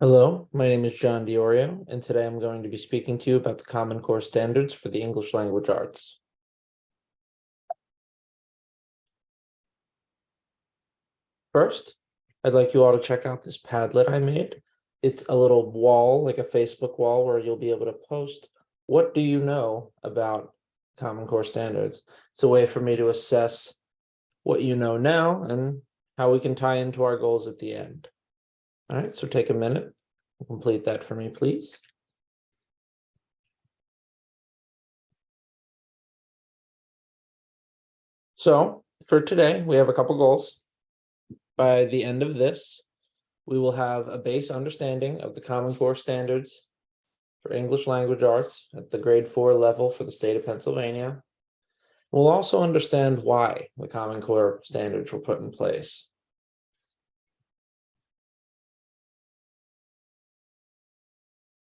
Hello, my name is John Diorio, and today I'm going to be speaking to you about the Common Core standards for the English language arts. First, I'd like you all to check out this Padlet I made. It's a little wall, like a Facebook wall, where you'll be able to post, what do you know about Common Core standards? It's a way for me to assess what you know now and how we can tie into our goals at the end. All right, so take a minute, complete that for me, please. So for today, we have a couple goals. By the end of this, we will have a base understanding of the Common Core standards for English language arts at the grade 4 level for the state of Pennsylvania. We'll also understand why the Common Core standards were put in place.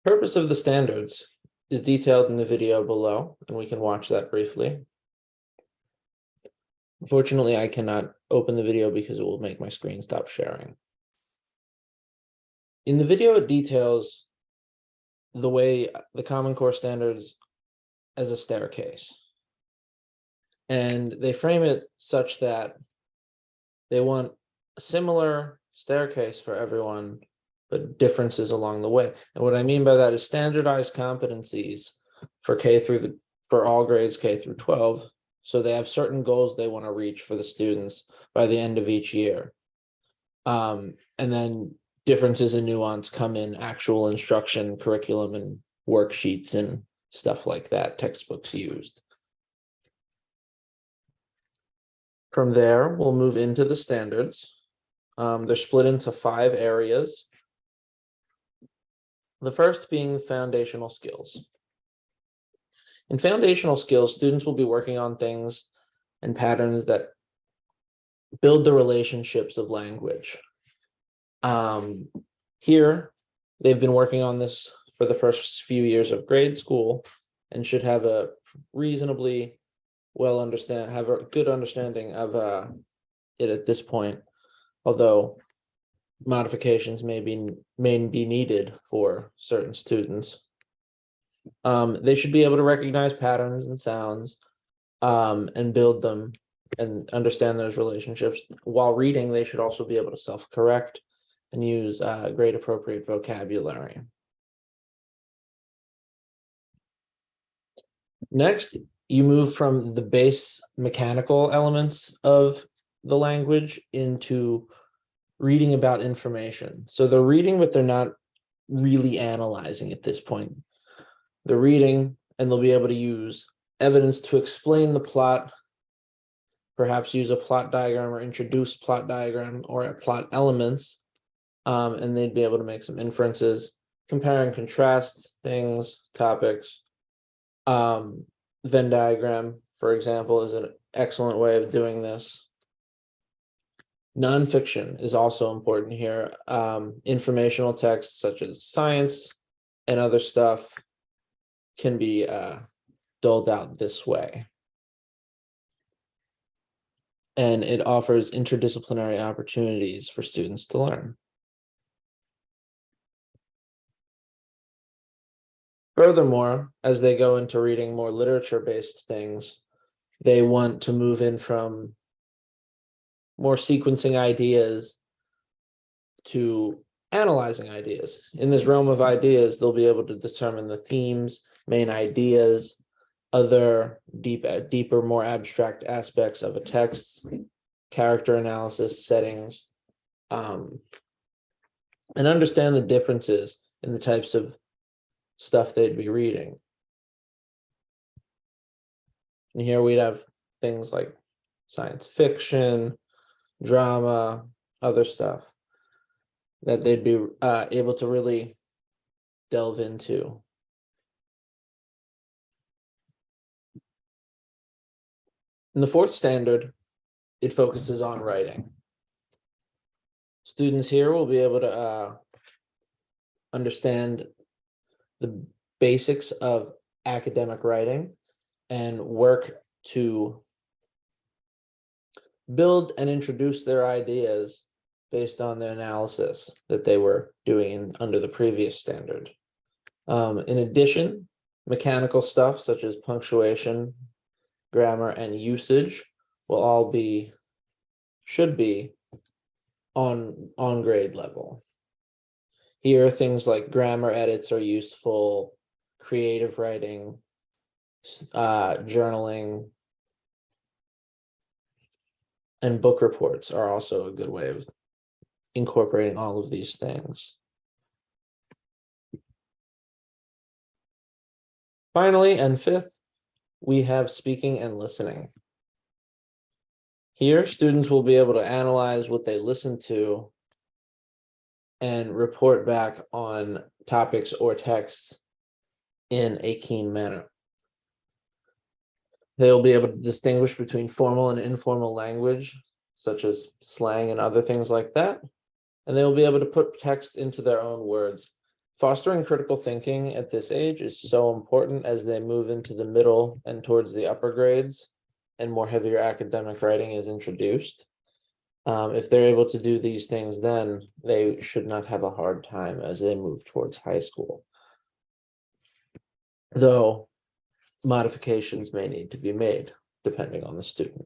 Purpose of the standards is detailed in the video below, and we can watch that briefly. Unfortunately, I cannot open the video because it will make my screen stop sharing. In the video, it details the way the Common Core standards as a staircase. And they frame it such that they want a similar staircase for everyone, but differences along the way. And what I mean by that is standardized competencies for for all grades K through 12. So they have certain goals they want to reach for the students by the end of each year. And then differences and nuance come in actual instruction, curriculum, and worksheets and stuff like that, textbooks used. From there, we'll move into the standards. They're split into 5 areas. The first being foundational skills. In foundational skills, students will be working on things and patterns that build the relationships of language. Here, they've been working on this for the first few years of grade school and should have a reasonably have a good understanding of it at this point, although modifications may be needed for certain students. They should be able to recognize patterns and sounds and build them and understand those relationships. While reading, they should also be able to self-correct and use grade appropriate vocabulary. Next, you move from the base mechanical elements of the language into reading about information. So they're reading, but they're not really analyzing at this point. They're reading, and they'll be able to use evidence to explain the plot, perhaps use a plot diagram or introduce plot diagram or plot elements, and they'd be able to make some inferences, compare and contrast things, topics. Venn diagram, for example, is an excellent way of doing this. Nonfiction is also important here. Informational texts such as science and other stuff can be doled out this way. And it offers interdisciplinary opportunities for students to learn. Furthermore, as they go into reading more literature-based things, they want to move in from more sequencing ideas to analyzing ideas. In this realm of ideas, they'll be able to determine the themes, main ideas, other deeper, more abstract aspects of a text, character analysis, settings, and understand the differences in the types of stuff they'd be reading. And here we'd have things like science fiction, drama, other stuff that they'd be able to really delve into. In the 4th standard, it focuses on writing. Students here will be able to understand the basics of academic writing and work to build and introduce their ideas based on the analysis that they were doing under the previous standard. In addition, mechanical stuff such as punctuation, grammar, and usage will all should be on grade level. Here, things like grammar edits are useful, creative writing, journaling, and book reports are also a good way of incorporating all of these things. Finally, and fifth, we have speaking and listening. Here, students will be able to analyze what they listen to and report back on topics or texts in a keen manner. They'll be able to distinguish between formal and informal language, such as slang and other things like that. And they'll be able to put text into their own words. Fostering critical thinking at this age is so important as they move into the middle and towards the upper grades and more heavier academic writing is introduced. If they're able to do these things, then they should not have a hard time as they move towards high school. Though modifications may need to be made depending on the student.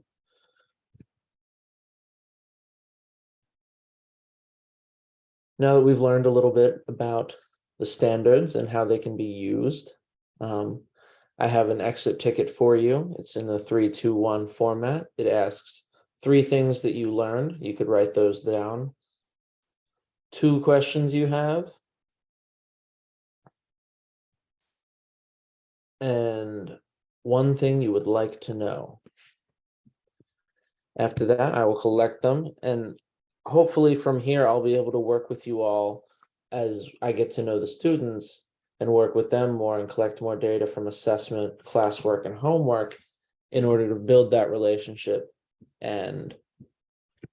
Now that we've learned a little bit about the standards and how they can be used, I have an exit ticket for you. It's in the 3-2-1 format. It asks 3 things that you learned. You could write those down. 2 questions you have. And 1 thing you would like to know. After that, I will collect them, and hopefully from here, I'll be able to work with you all as I get to know the students and work with them more and collect more data from assessment, classwork, and homework in order to build that relationship and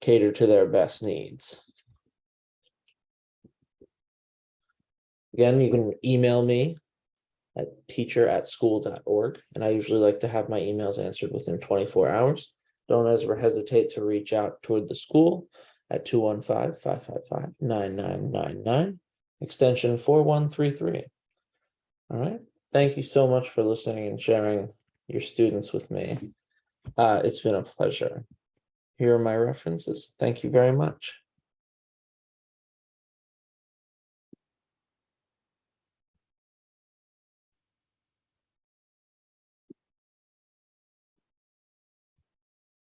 cater to their best needs. Again, you can email me at teacher@school.org, and I usually like to have my emails answered within 24 hours. Don't ever hesitate to reach out toward the school at 215-555-9999, extension 4133. All right. Thank you so much for listening and sharing your students with me. It's been a pleasure. Here are my references. Thank you very much.